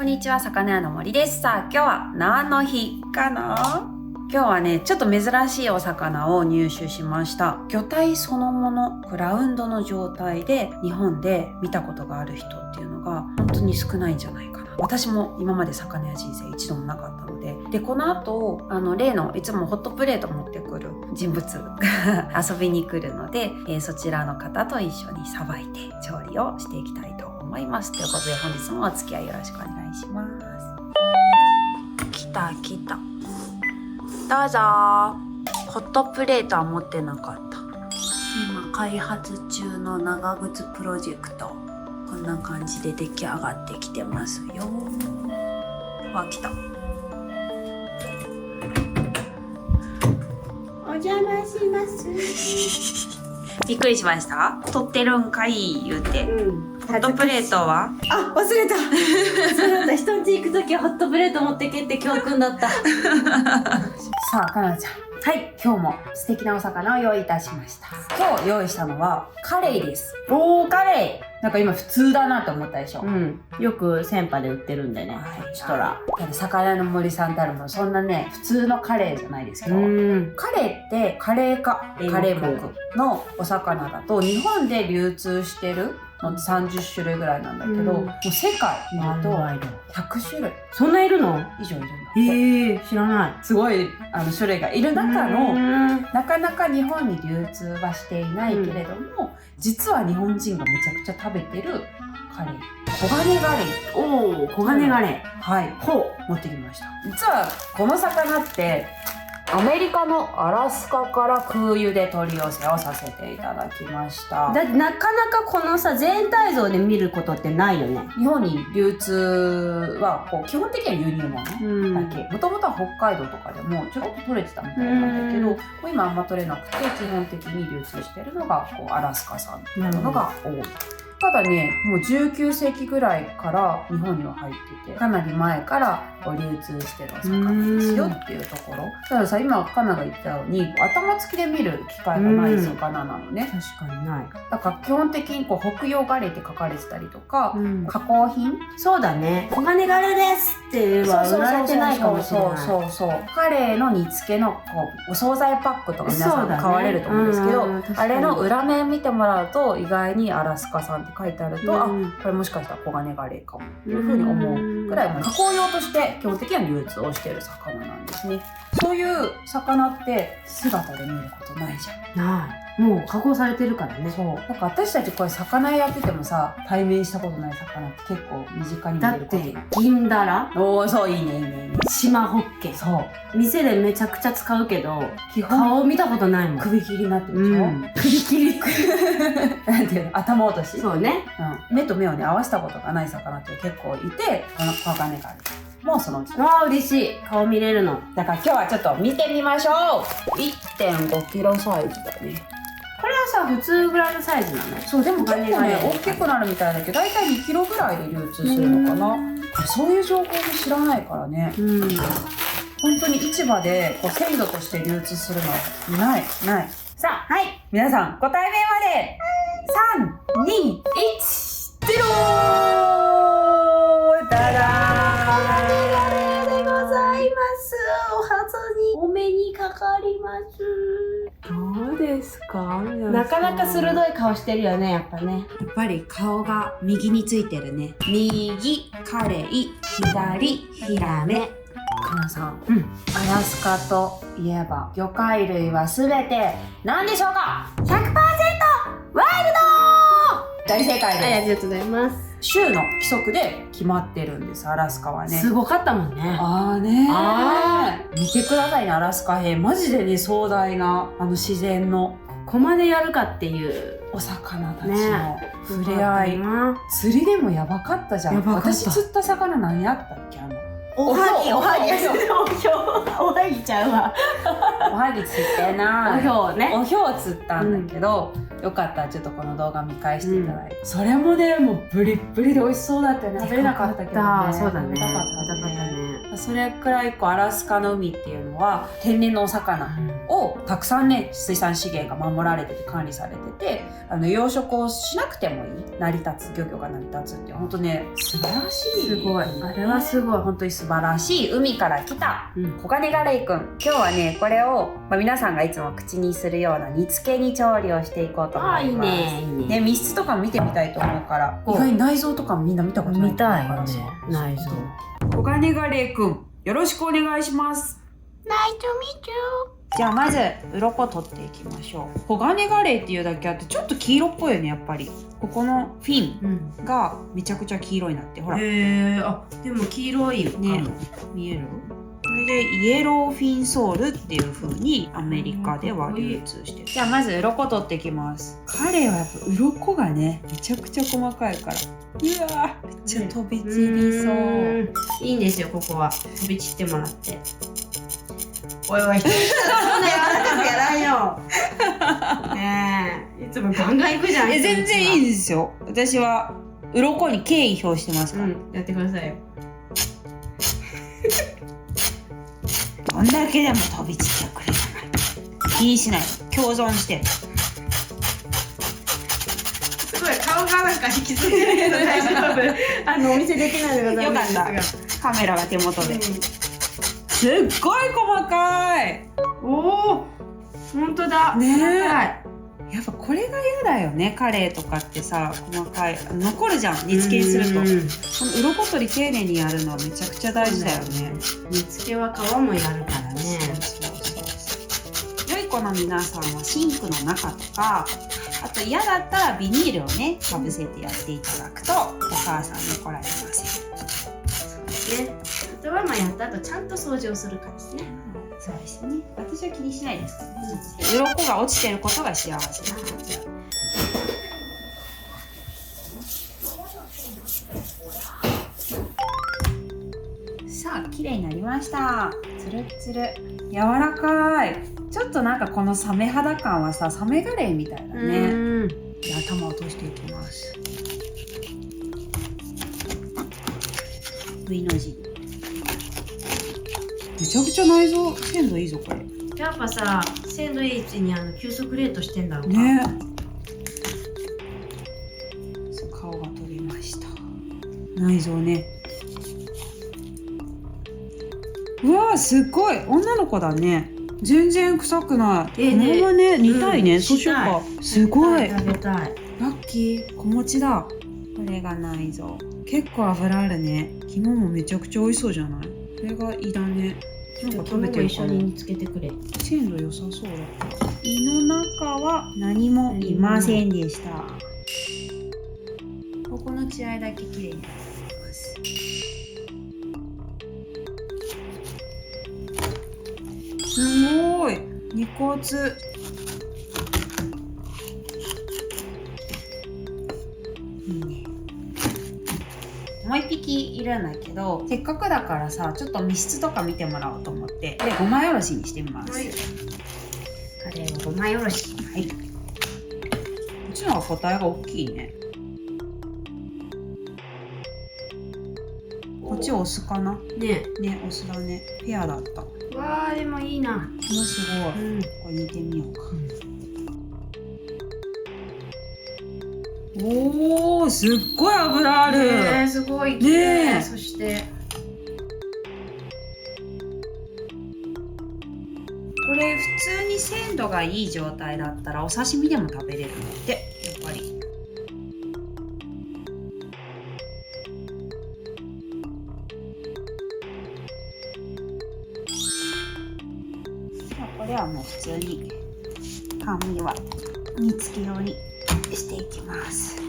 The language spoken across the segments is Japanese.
こんにちは、魚屋の森です。さあ、今日は何の日かな？今日はね、ちょっと珍しいお魚を入手しました。魚体そのもの、グラウンドの状態で日本で見たことがある人っていうのが本当に少ないんじゃないかな。私も今まで魚屋人生一度もなかったので。で、この後、例のいつもホットプレート持ってくる人物が遊びに来るので、そちらの方と一緒にさばいて調理をしていきたいと思います。ということで本日もお付き合いよろしくお願いします。来た。どうぞ。ホットプレートは持ってなかった。今開発中の長靴プロジェクト、こんな感じで出来上がってきてますよ。わ、来た。お邪魔します。びっくりしました。撮ってるんかい言うて、ホットプレートは忘れた人ん家行くときはホットプレート持ってけって教訓だったさあ、かなちゃん、はい、今日も素敵なお魚を用意いたしました。今日用意したのはカレイです。おー、カレイ。なんか今普通だなと思ったでしょ。よく鮮波で売ってるんでね、チトラ。ただ魚屋の森さんたるもそんなね、普通のカレイじゃないですよ。カレイってカレイ科、カレイ目のお魚だと日本で流通してるのって30種類ぐらいなんだけど、もう世界見ると100種類。そんないるの以上いるんだって。知らない。すごい種類がいる中の、なかなか日本に流通はしていないけれども、実は日本人がめちゃくちゃ食べてるカレイ、黄金ガレイ。おー、黄金ガレイ。はい、持ってきました。実はこの魚ってアメリカのアラスカから空輸で取り寄せをさせていただきました。だってなかなかこのさ、全体像で見ることってないよね。日本に流通はこう基本的には輸入物だけ。もともとは北海道とかでもちょっと取れてたみたいなんだけど、もう今あんま取れなくて基本的に流通してるのがこうアラスカ産のものが多い。ただね、もう19世紀ぐらいから日本には入ってて、かなり前から流通してるお魚ですよっていうところ。たださ、今カナが言ったように頭付きで見る機会がない魚なのね。確かにない。だから基本的にこう北洋ガレイって書かれてたりとか、加工品、そうだね、黄金ガレイですっては売られてないかもしれない。そうカレイの煮付けのこうお惣菜パックとか皆さん買われると思うんですけど、あれの裏面見てもらうと意外にアラスカ産って書いてあると、これもしかしたら黄金ガレイかもというふうに思うぐらい、加工用として基本的には流通をしている魚なんですね。そういう魚って姿で見ることないじゃん。ない。もう加工されてるからね。そう。だから私たちこれ魚やっててもさ、対面したことない魚って結構身近に見れること。だって銀だら、そう、いいね。島ホッケ。そう。店でめちゃくちゃ使うけど、顔見たことないもん。首切りになってるでしょ。首切り。なんていうの、頭落とし。そうね。目と目をね、合わせたことがない魚って結構いて、この黄金ガレイもうそのうち。嬉しい。顔見れるの。だから今日はちょっと見てみましょう。1.5 キロサイズだね。これはさ、普通ぐらいのサイズなの？そう、でも結構ね、大きくなるみたいだけど、だいたい2キロぐらいで流通するのかな。そういう情報も知らないからね。本当に市場でこう鮮度として流通するのない。さあ、はい。皆さん、ご対面まで。3、2、1、ゼロー。ダダー。でございます。お初にお目にかかります。どうですか？なかなか鋭い顔してるよね、やっぱね。やっぱり顔が右についてるね。右、カレイ、左、ヒラメ。かなさん、アラスカといえば魚介類はすべて何でしょうか？ 100% ワイルド！大正解です。ありがとうございます。州の規則で決まってるんです、アラスカはね。すごかったもんね。見てくださいね、アラスカ編。マジでね、壮大な自然のここまでやるかっていうお魚たちの触れ合い、釣りでもやばかったじゃん。私釣った魚何やったっけ？おはぎちゃうわ。おはぎ釣ってな。おひょうね。おひょう釣ったんだけど、よかったらちょっとこの動画見返していただいて。それもね、もうブリッブリで美味しそうだったよね。食べれなかったけどね。そうだね。食べたかったね。それくらいアラスカの海っていうのは天然のお魚をたくさんね水産資源が守られてて管理されてて、養殖をしなくてもいい成り立つ漁業が成り立つっていう本当ね素晴らしい、すごい、あれはすごい、本当に素晴らしい海から来た黄金ガレイくん。今日はねこれを、皆さんがいつも口にするような煮付けに調理をしていこうと思います。いいね。密室とかも見てみたいと思うから、意外に内臓とかもみんな見たことない見たいよね、内内臓。黄金ガレイくん、よろしくお願いします。Nice to meet you. じゃあまず鱗取っていきましょう。黄金ガレイっていうだけあってちょっと黄色っぽいよね、やっぱり。ここのフィンがめちゃくちゃ黄色になって、ほら。あ、でも黄色いね、見える？それでイエローフィンソールっていう風にアメリカでは流通してる。じゃあまず鱗取っていきます。カレイはやっぱ鱗がねめちゃくちゃ細かいから、うわめっちゃ飛び散りそう。いいんですよ、ここは飛び散ってもらって。おいおい、そんな柔らかくやらんよ。ねえ、いつもガンガン行くじゃん。全然いいですよ。私は鱗に敬意表してますから、やってくださいよ。どんだけでも飛び散ってくれじゃない。気にしない、共存してる。すごい顔がなんか引きつってるけど大丈夫。お見せできないでございます。よかった、カメラが手元で、すっごい細かい。おお、本当だ。ねえ、細かい。やっぱこれが嫌だよね。カレーとかってさ、細かい残るじゃん、煮付けにすると。この鱗取り丁寧にやるのはめちゃくちゃ大事だよね。煮付けは皮もやるからね。良い子の皆さんはシンクの中とか、あと嫌だったらビニールをねかぶせてやっていただくとお母さん怒られません。そうね。あとはやった後ちゃんと掃除をするからですね。そうですね。私は気にしないですからね。鱗が落ちてることが幸せだ。さあ、綺麗になりました。つるつる、柔らかい。ちょっとなんかこのサメ肌感はさ、サメガレイみたいだね。で、頭を落としていきます。V の字。めちゃくちゃ内臓鮮度いいぞこれ。やっぱさ、鮮度いいうちに急速冷凍してんだろうか。ね。顔が取れました。内臓ね。うわー、すっごい女の子だね。全然臭くない。このままね、煮たいね。そうしようか。すごい。食べたい。ラッキー、子持ちだ。これが内臓。結構脂あるね。肝もめちゃくちゃ美味しそうじゃない？これが胃だね。なんか食べてるかな。一緒に煮つけてくれ。鮮度良さそうだった。胃の中は何もいませんでした。ここの血合いだけきれいになります。すごい肉厚。いいね。もう一匹いるんだけど、せっかくだからさ、ちょっと密室とか見てもらおうと思って、で5枚おろしにしてみます。はい、カレーを5枚おろし。はい。こっちの方が個体が大きいね。こっちオスかな。ねオスだね。ペアだった。わー、でもいいな。すごい。これ煮てみようか。おお、すっごい脂ある。すごい綺麗。そしてこれ普通に鮮度がいい状態だったらお刺身でも食べれるのってやっぱり。これはもう普通に半身は煮付け用にしていきます。は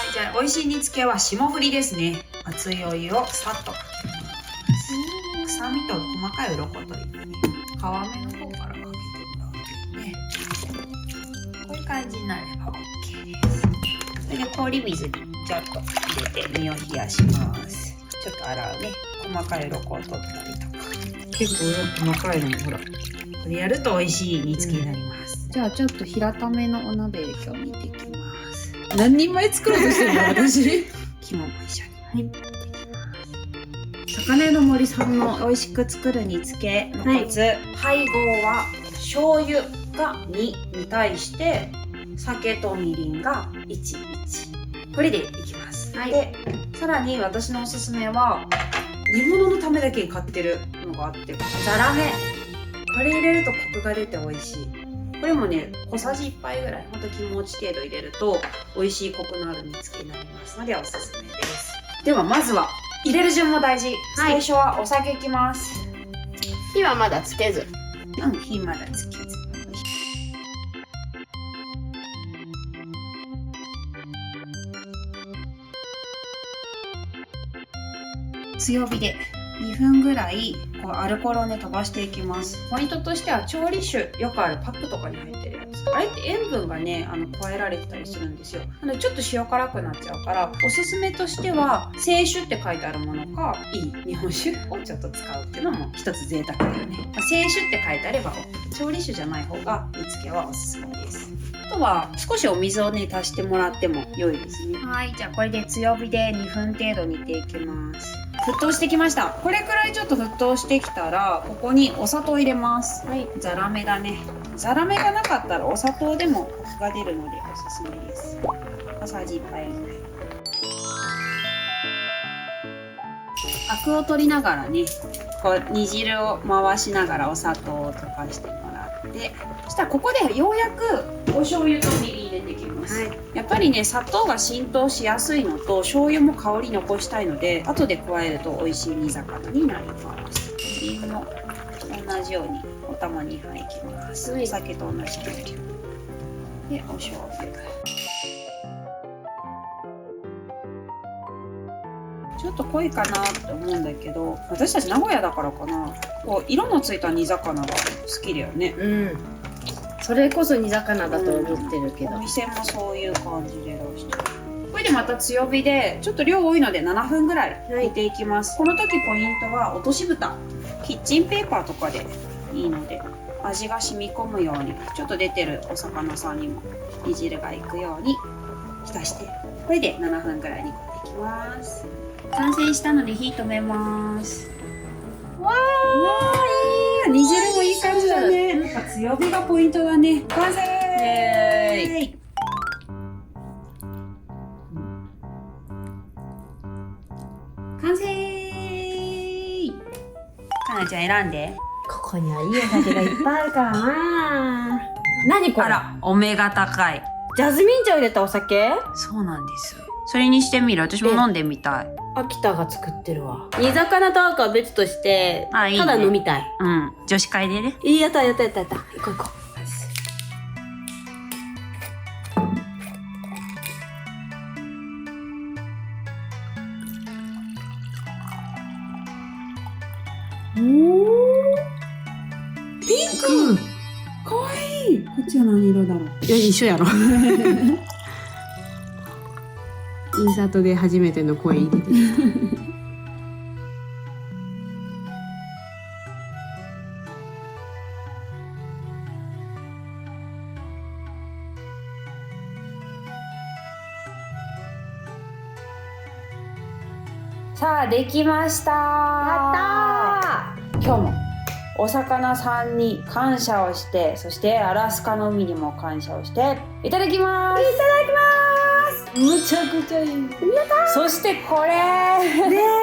い、じゃあ美味しい煮付けは霜降りですね。熱いお湯をさっとかけます。臭みと細かい鱗取りね、皮目の方からかけてもらうとね、こういう感じになれば OK です。それで氷水にちょっと入れて身を冷やします。ちょっと洗うね。細かい鱗を取ったりとか。結構細かいのもほら。これやると美味しい煮付けになります。じゃあちょっと平ためのお鍋で今日煮ていきます。何人前作ろうとしてるの私。肝も一緒に。はい魚の森さんの美味しく作る煮付けのコツ、配合は醤油が2に対して酒とみりんが1これでいきます、はいでさらに私のおすすめは煮物のためだけに買ってるのがあってザラメ、これ入れるとコクが出て美味しい。これもね小さじ1杯ぐらい、ほんと気持ち程度入れると美味しいコクのある煮付けになりますのでおすすめです。ではまずは入れる順も大事、最初はお酒いきます。火はまだつけず。火まだつけず、強火で2分ぐらいこうアルコールをね飛ばしていきます。ポイントとしては調理酒、よくあるパックとかに入ってるやつ、あれって塩分がね加えられてたりするんですよ。なのでちょっと塩辛くなっちゃうから、おすすめとしては清酒って書いてあるものかいい日本酒をちょっと使うっていうのも一つ贅沢だよね。清酒って書いてあれば OK、 調理酒じゃない方が煮付けはおすすめです。あとは少しお水をね足してもらっても良いですね。はい、じゃあこれで強火で2分程度煮ていきます。沸騰してきました。これくらいちょっと沸騰してきたらここにお砂糖を入れます。はい、ザラメだね。ザラメがなかったらお砂糖でもコクが出るのでおすすめです。小さじ1杯ぐらい。アクを取りながらね、こう煮汁を回しながらお砂糖を溶かしてもらって、そしたらここでようやくお醤油とみりん入れていきます、はい、やっぱりね砂糖が浸透しやすいのと醤油も香り残したいので後で加えると美味しい煮魚になります。みりんも同じようにお玉2杯いきます、はい、お酒と同じ分量でお醤油、ちょっと濃いかなって思うんだけど、私たち名古屋だからかな、こう色のついた煮魚が好きだよね。それこそ煮魚だと思ってるけど、お店もそういう感じで出してる。これでまた強火でちょっと量多いので7分ぐらい煮ていきます、この時ポイントは落とし蓋、キッチンペーパーとかでいいので味が染み込むようにちょっと出てるお魚さんにも煮汁がいくように浸して、これで7分ぐらい煮込んでいきます。完成したので火止めます。わー、いい、煮汁もいい感じだね。なんか強火がポイントだね。完成。完成。かなちゃん選んで。ここにはいいお酒がいっぱいあるからな。何これ。あら、お目が高い。ジャスミン茶を入れたお酒。そうなんです。それにしてみる。私も飲んでみたい。秋田が作ってるわ。煮魚と赤は別として、いいね、ただ飲みたい。女子会でね。やった。行こう行こう。ピンク、かわいい。こっちは何色だろう。いや、一緒やろ。インサートで初めての声入れてきた。さあできました。やったー。今日もお魚さんに感謝をして、そしてアラスカの海にも感謝をしていただきます。むちゃくちゃいい。やったー。そしてこれね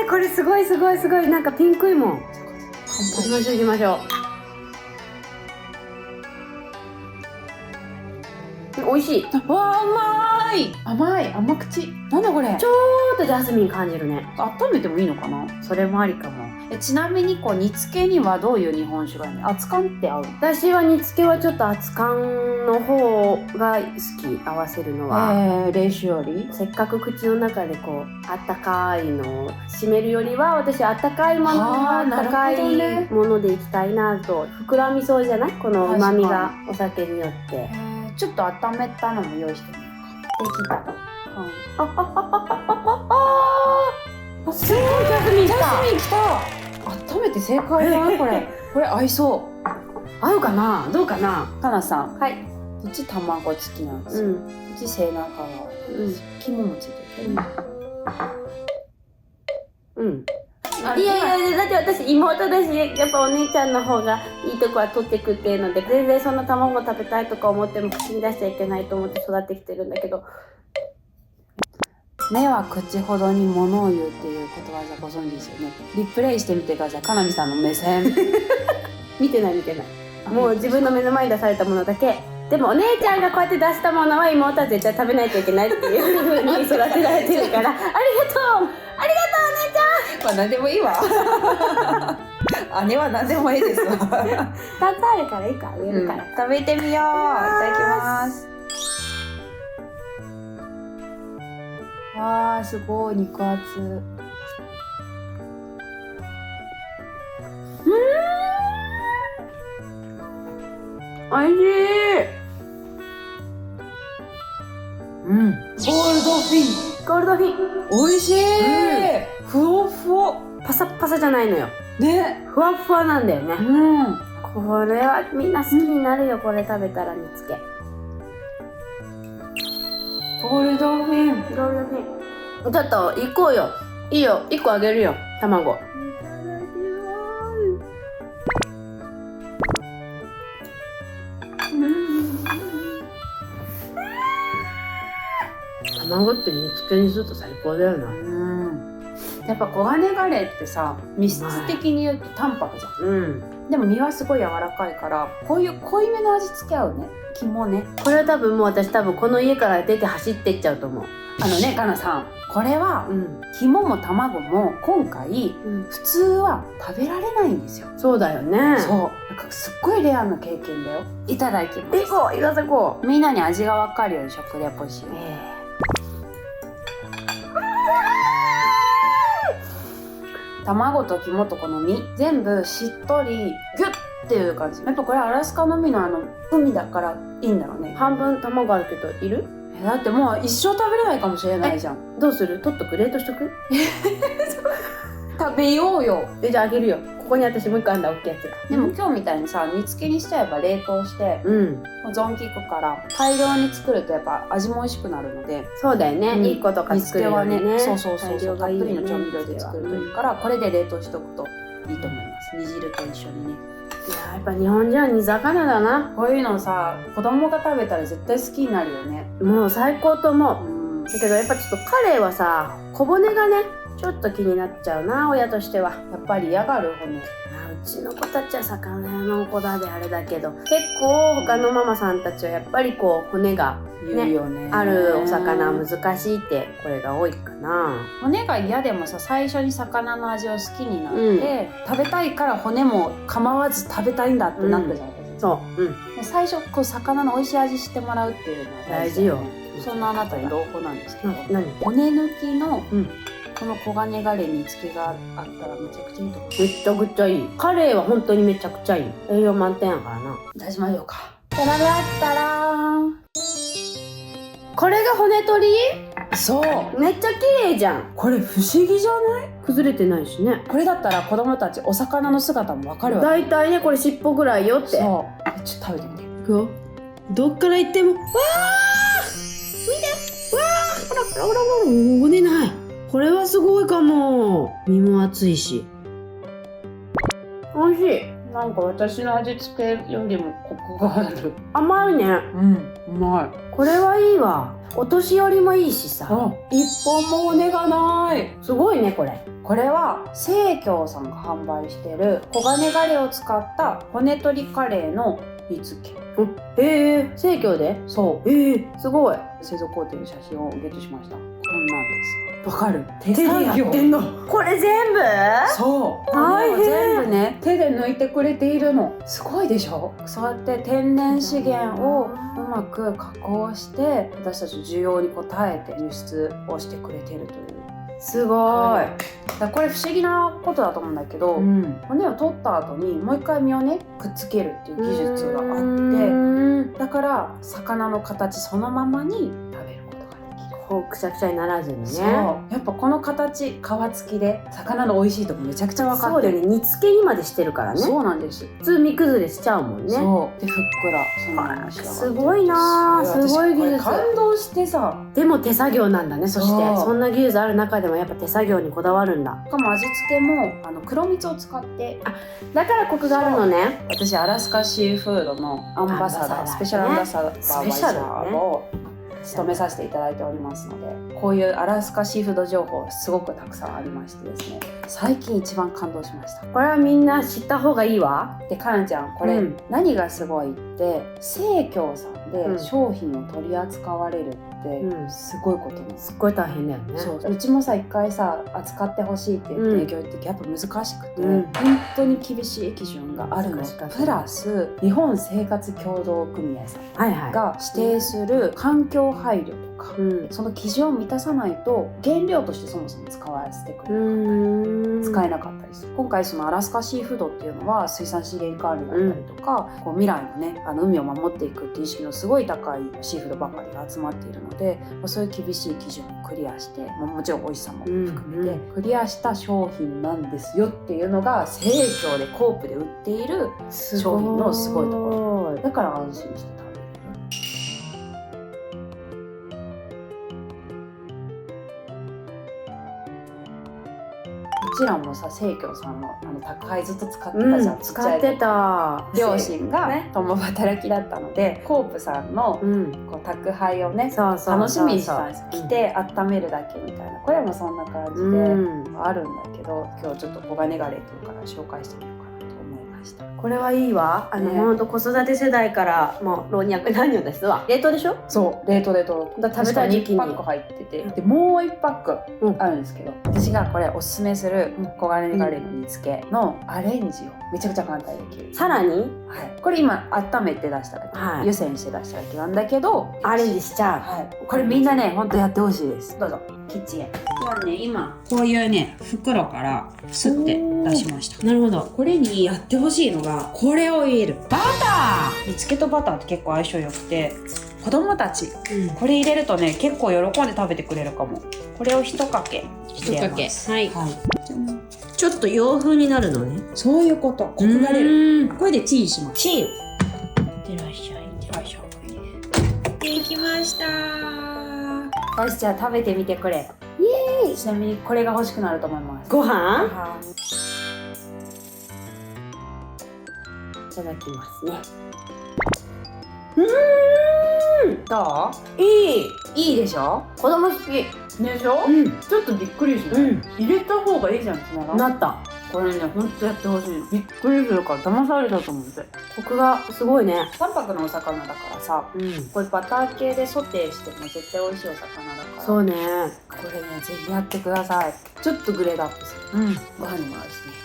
え、これすごいなんかピンクいもん。行きましょう。美味しい。わあ、甘口。なんだこれ。ちょっとジャスミン感じるね。温めてもいいのかな。それもありかも。ちなみにこう煮付けにはどういう日本酒がいいの？熱燗って合う？私は煮付けはちょっと熱燗の方が好き。合わせるのは。冷酒より？せっかく口の中でこうあったかいのを締めるよりは、私あったかいものはあったかいものでいきたいなと。膨らみそうじゃない？この旨味がお酒によって。ちょっと温めたのも用意してみようか。できた。すごいジャスミン来た。温めて正解だなこれ。これ合いそう。合うかな？どうかな？かなさん。はい。こっち卵付きなんですよ。こっち背中が。肝もついてる。うんいやいやだって私妹だしやっぱお姉ちゃんの方がいいとこは取ってくっていうので全然その卵食べたいとか思っても口に出しちゃいけないと思って育ってきてるんだけど目は口ほどに物を言うっていうことわざご存知ですよね。リプレイしてみてください。かなみさんの目線。見てないもう自分の目の前に出されたものだけでもお姉ちゃんがこうやって出したものは妹は絶対食べないといけないっていう風に育てられてるからありがとうお姉ちゃんまあ何でもいいわ。姉は何でもいいですわ。 2つあるからいいかあげるから、食べてみよう。いただきます。わーすごい肉厚。おいしいゴールドフィン。ゴールドフィンおいしい、ふわふわパサッパサじゃないのよね。ふわふわなんだよねうんこれはみんな好きになるよこれ食べたら煮つけゴールドフィン。ゴールドフィンちょっと行こうよいいよ1個あげるよ卵卵って煮つけにすると最高だよなやっぱ黄金ガレーってさ密質的に言うと淡白じゃん。うんでも身はすごい柔らかいからこういう濃いめの味付け合うね。肝ね。これは多分もう私この家から出て走ってっちゃうと思うかなさんこれはうん、肝も卵も今回普通は食べられないんですよ。そうだよねそうなんかすっごいレアな経験だよ。いただきます。行こう行かせこうみんなに味がわかるように食レポしよう。卵と肝とこの身全部しっとりギュッっていう感じ。やっぱこれアラスカの海の海だからいいんだろうね。半分卵あるけどいるだってもう一生食べれないかもしれないじゃん。どうする取っとく冷凍しとく食べようよ。じゃああげるよここに私もう一個あんだ大きいやつでも今日みたいにさ煮付けにしちゃえば冷凍してうん保存効くから大量に作るとやっぱ味も美味しくなるのでそうだよね、うんいい子とか煮作付けはねるよりねそうた大量がいいよねっぷりの調味料で作るというからこれで冷凍しとくといいと思います。煮汁と一緒にね。いややっぱ日本人は煮魚だなこういうのさ子供が食べたら絶対好きになるよね。もう最高と思うだけどやっぱちょっとカレーはさ小骨がねちょっと気になっちゃうな親としてはやっぱり嫌がる骨。うちの子たちは魚屋の子だであれだけど結構他のママさんたちはやっぱりこう骨が言うよねあるお魚は難しいって声が多いかな骨が嫌でもさ最初に魚の味を好きになって、食べたいから骨も構わず食べたいんだってなったじゃん、そうで最初こう魚の美味しい味知ってもらうっていうのは大事よそんなあなたに朗報なんですけど、何骨抜きの、うんこの黄金ガレー煮付けがあったらめちゃくちゃいいと思う。めちゃくちゃいいカレーは本当にめちゃくちゃいい栄養満点やからな出しましょうか。タララッタラーン。これが骨取りそうめっちゃ綺麗じゃんこれ不思議じゃない？崩れてないしねこれだったら子供たちお魚の姿もわかるわけ。大体ねこれ尻尾ぐらいよってそうちょっと食べてみて。いくよどっから行ってもわー見てわーほらほらほらほら骨ないこれはすごいかも身も厚いし美味しいなんか私の味付けよりもコクがある。甘いねうまい。これはいいわお年寄りもいいしさ一本も骨がない。すごいねこれこれは生協さんが販売してる黄金ガレを使った骨取りカレーの煮付け。生協でそうすごい製造工程の写真をゲットしました。こんなんです。わかる？手手でやってんのこれ全部そう大変骨を全部ね手で抜いてくれているの。すごいでしょ？そうやって天然資源をうまく加工して私たちの需要に応えて輸出をしてくれているという。すごいだからこれ不思議なことだと思うんだけど、ん骨を取った後にもう一回身をねくっつけるっていう技術があってだから魚の形そのままに食べることができる。こうくしゃくしゃにならずにね。そうやっぱこの形皮付きで魚の美味しいとこめちゃくちゃ分かってる。そうだよね、煮付けにまでしてるからね。そうなんです。普通煮崩れしちゃうもんね。そうでふっくらそのまま仕上がってるんです。すごいな、すごい技術。私これ感動してさ。でも手作業なんだね。そしてそんな技術ある中でもやっぱ手作業にこだわるんだ。しかも味付けも黒蜜を使って、だからコクがあるのね。私アラスカシーフードのアンバサダー、スペシャルアンバサダーバイザーを務めさせていただいておりますので、こういうアラスカシーフード情報すごくたくさんありましてですね、最近一番感動しました。これはみんな知った方がいいわ。でかなちゃんこれ、何がすごいって生協さんで商品を取り扱われるってすごいことなんです。すっごい大変だよね。そううちもさ一回さ扱ってほしいって言って営業行ってやっぱ難しくて、本当に厳しい基準があるのプラス日本生活協同組合さんが指定する環境配慮とか、その基準を満たさないと原料としてそもそも使わせてくれなかったり使えなかったりする。今回そのアラスカシーフードっていうのは水産資源管理だったりとか、こう未来のね海を守っていくっていう意識のすごい高いシーフードばかりが集まっているので、そういう厳しい基準をクリアして、もちろん美味しさも含めてクリアした商品なんですよっていうのが生協でコープで売っている商品のすごいところだから安心して食べれる。うちらもさ生協さんの宅配ずっと使ってたじゃん、使ってた。両親が共働きだったので、コープさんのこう宅配をね楽しみにしたんです。来て温めるだけみたいな、これもそんな感じであるんだけど、今日ちょっと黄金ガレーというから紹介してみようかなと思いました。これはいいわ。ほんと子育て世代からもう老若男女ですわ。冷凍でしょ？そう冷凍で食べたい時期に1パック入ってて、でもう1パックあるんですけど、私がこれおすすめする黄金ガレーの煮付けのアレンジをめちゃくちゃ簡単にできる。さらに、これ今温めて出しただけ、湯煎して出しただけなんだけどアレンジしちゃう。これみんなねほんとやってほしいです。どうぞキッチンへ。今こういうね袋からスッて出しました。なるほど。これにやってほしいのがこれを入れるバター。煮付けとバターって結構相性良くて、子供たち、これ入れるとね結構喜んで食べてくれるかも。これを1かけ入れます。はい、ちょっと洋風になるのね。そういうこと。コクが出る。これでチンします。チン。いってらっしゃい。いってらっしゃい。できました。よし、じゃあ食べてみてくれ。イエーイ。ちなみにこれが欲しくなると思います。ご飯？いただきますね。どう？いいでしょ？子供好きでしょ？ちょっとびっくりしない？入れた方がいいじゃんってなった。これね、ほんとやってほしい。びっくりするから騙されたと思って。コクがすごいね。淡白のお魚だからさ、これバター系でソテーしても絶対美味しいお魚だから。そうね。これね、ぜひやってください。ちょっとグレードアップする。ご飯にも合うしね。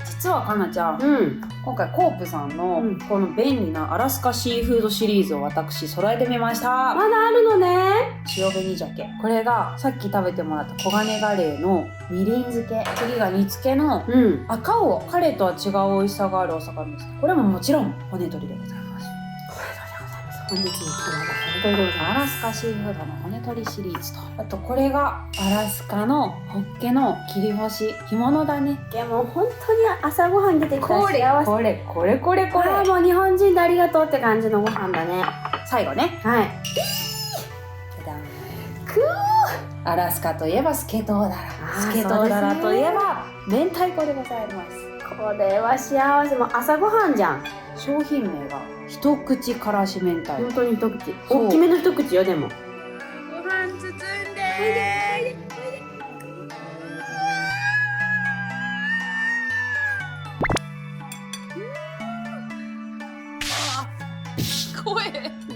実はかなちゃん、今回コープさんのこの便利なアラスカシーフードシリーズを私揃えてみました。まだあるのね。塩紅鮭。これがさっき食べてもらった黄金ガレーのみりん漬け。次が煮付けの赤魚。カレーとは違う美味しさがあるお魚です。これももちろん骨取りでございます。本日のアラスカシーフードの骨取りシリーズと、あとこれがアラスカのホッケの切り干し干物だね。いやもう本当に朝ごはん出てきたら幸せ。これもう日本人でありがとうって感じのご飯だね。最後ね、はい。アラスカといえばスケトウダラ。スケトウダラといえば明太子でございます。これは幸せ。もう朝ごはんじゃん。商品名が一口からし明太子。本当に一口。大きめの一口よ。でもご飯包んで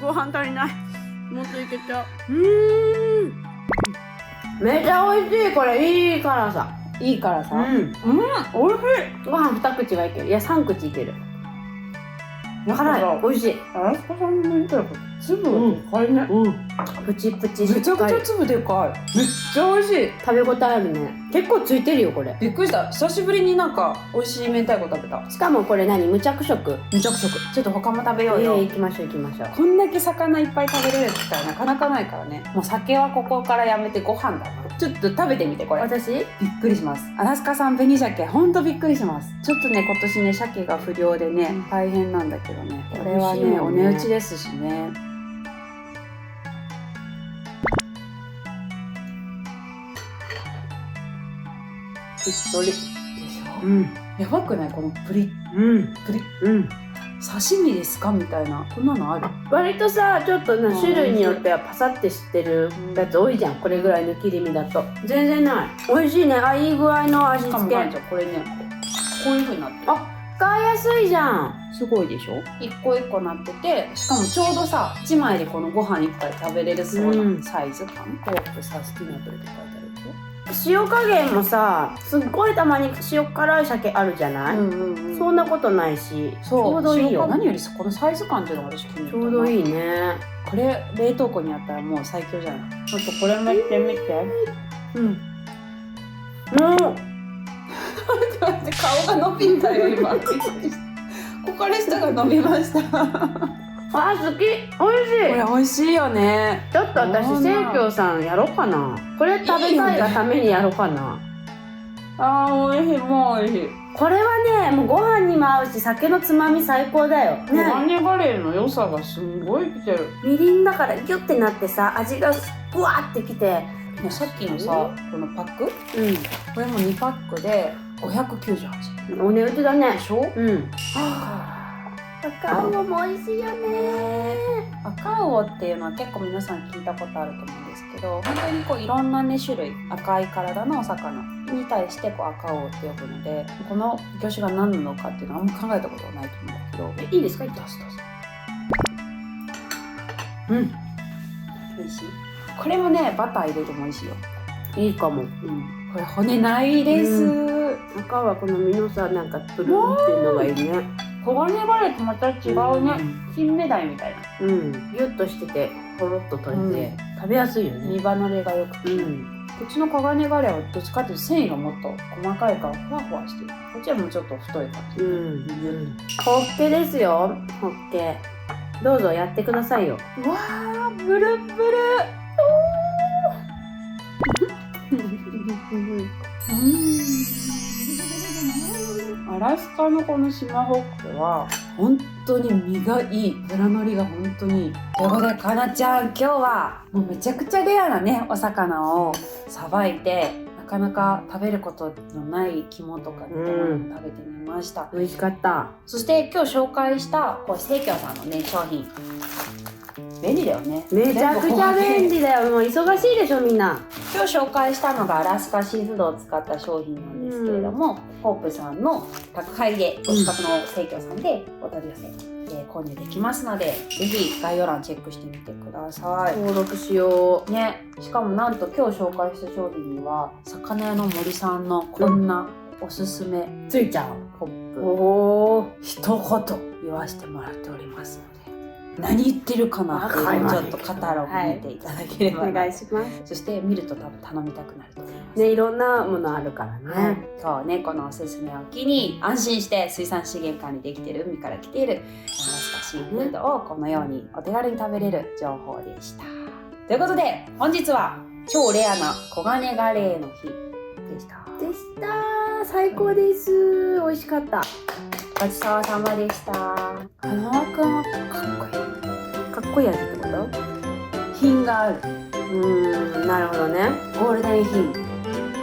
ご飯足りない。もっといけちゃう。めちゃ美味しい。これいい辛さ。いい辛さ。おいしい。ご飯2口はいける。いや3口いける。辛い。美味しい。アラスカさんの明太子粒でかいね。プチプチめちゃくちゃ粒でかい。めっちゃ美味しい。食べ応えあるね。結構ついてるよこれ。びっくりした。久しぶりになんか美味しい明太子食べた。しかもこれ何無着色。無着色。ちょっと他も食べようよ。行きましょう行きましょう。こんだけ魚いっぱい食べれる機会なかなかないからね。もう酒はここからやめてご飯だな。ちょっと食べてみてこれ。私びっくりします。アラスカ産紅鮭、ほんとびっくりします。ちょっとね、今年ね、鮭が不良でね、大変なんだけどね。これはね、美味しいもんねお値打ちですしね。しっとり。でしょ。うん。やばくないこのプリうんプリ。うん。刺身ですかみたいな。こんなのある？割とさちょっとな種類によってはパサってしてるやつ多いじゃん。これぐらいの切り身だと全然ない。美味しいね。あ、いい具合の味しか付け。もこれね、こういう風になってる。あ、使いやすいじゃん。すごいでしょ。一個一個なってて、しかもちょうどさ、1枚でこのご飯一杯食べれるそうなサイズ感。コープサスティナブルって書いてあるでしょ。塩加減もさすっごいたまに塩辛い鮭あるじゃない、そんなことないしちそうょうどいいよ。何よりこのサイズ感っていうのが私気に入ったな。ちょうどいいね。これ冷凍庫にあったらもう最強じゃない。ちょっとこれ見てみて。うん。もう待って顔が伸びたよ今。ここから下が伸びました。あ、好き。美味しい。これ美味しいよね。ちょっと私生協さんやろうかな。これ食べたいがためにやろうかな。あー美味しい、もう美味しい。これはねもうご飯にも合うし酒のつまみ最高だよ。コガネガレーの良さがすんごいきてる。みりんだからギュッてなってさ味がブワーってきて。さっきのさ、このパック、これも2パックで598円。お値打ちだね。でしょ。赤魚も美味しいよね。赤魚っていうのは結構皆さん聞いたことあると思うんですけど、本当にこういろんなね種類、赤い体のお魚に対してこう赤魚って呼ぶので、この魚種が何なのかっていうのはあんま考えたことはないと思うんだけど、いいですか？どうぞどうぞ。美味しい。これもねバター入れても美味しいよ。いいかも。これ骨ないです。赤はこの身のさなんかプルンっていうのがいいね。黄金ガレとまた違うね。金目鯛みたいな。ギュッとしててほろっと取れて、食べやすいよね。身離れがよくて。こっちの黄金ガレはどっちかっていうと繊維がもっと細かいからふわふわしてる。こっちはもうちょっと太い感じ。ホッケですよ。ホッケ。どうぞやってくださいよ。うわー、ブルブル。アラスカのこの島ホッケは本当に身がいい。脂のりが本当にいい。ということでかなちゃん、今日はもうめちゃくちゃレアなねお魚をさばいて、なかなか食べることのない肝とかね、食べてみました。美味しかった。そして今日紹介したこう生協さんのね商品、便利だよね。めちゃくちゃ便利だよ。もう忙しいでしょみんな。今日紹介したのがアラスカシーフードを使った商品なんですけれども、ホープさんの宅配でお近くの生協さんでお取り寄せ、購入できますので、ぜひ概要欄チェックしてみてください。登録しよう。ね、しかもなんと今日紹介した商品には魚屋の森さんのこんなおすすめついちゃう。ポップ、一言言わせてもらっておりますので、何言ってるかなっていうのをちょっとカタログ見ていただければな、お願いします。そして見ると多分頼みたくなると思います。ね、いろんなものあるからね。今日ね、このおすすめを機に安心して水産資源管理できている海から来ているアラスカシーフードをこのようにお手軽に食べれる情報でした。ということで本日は超レアな黄金ガレーの日でした。最高です。美味しかった。ごちそうさまでした。花輪くんはかっこいい。かっこいい味ってこと？品がある。なるほどね。ゴールデン品。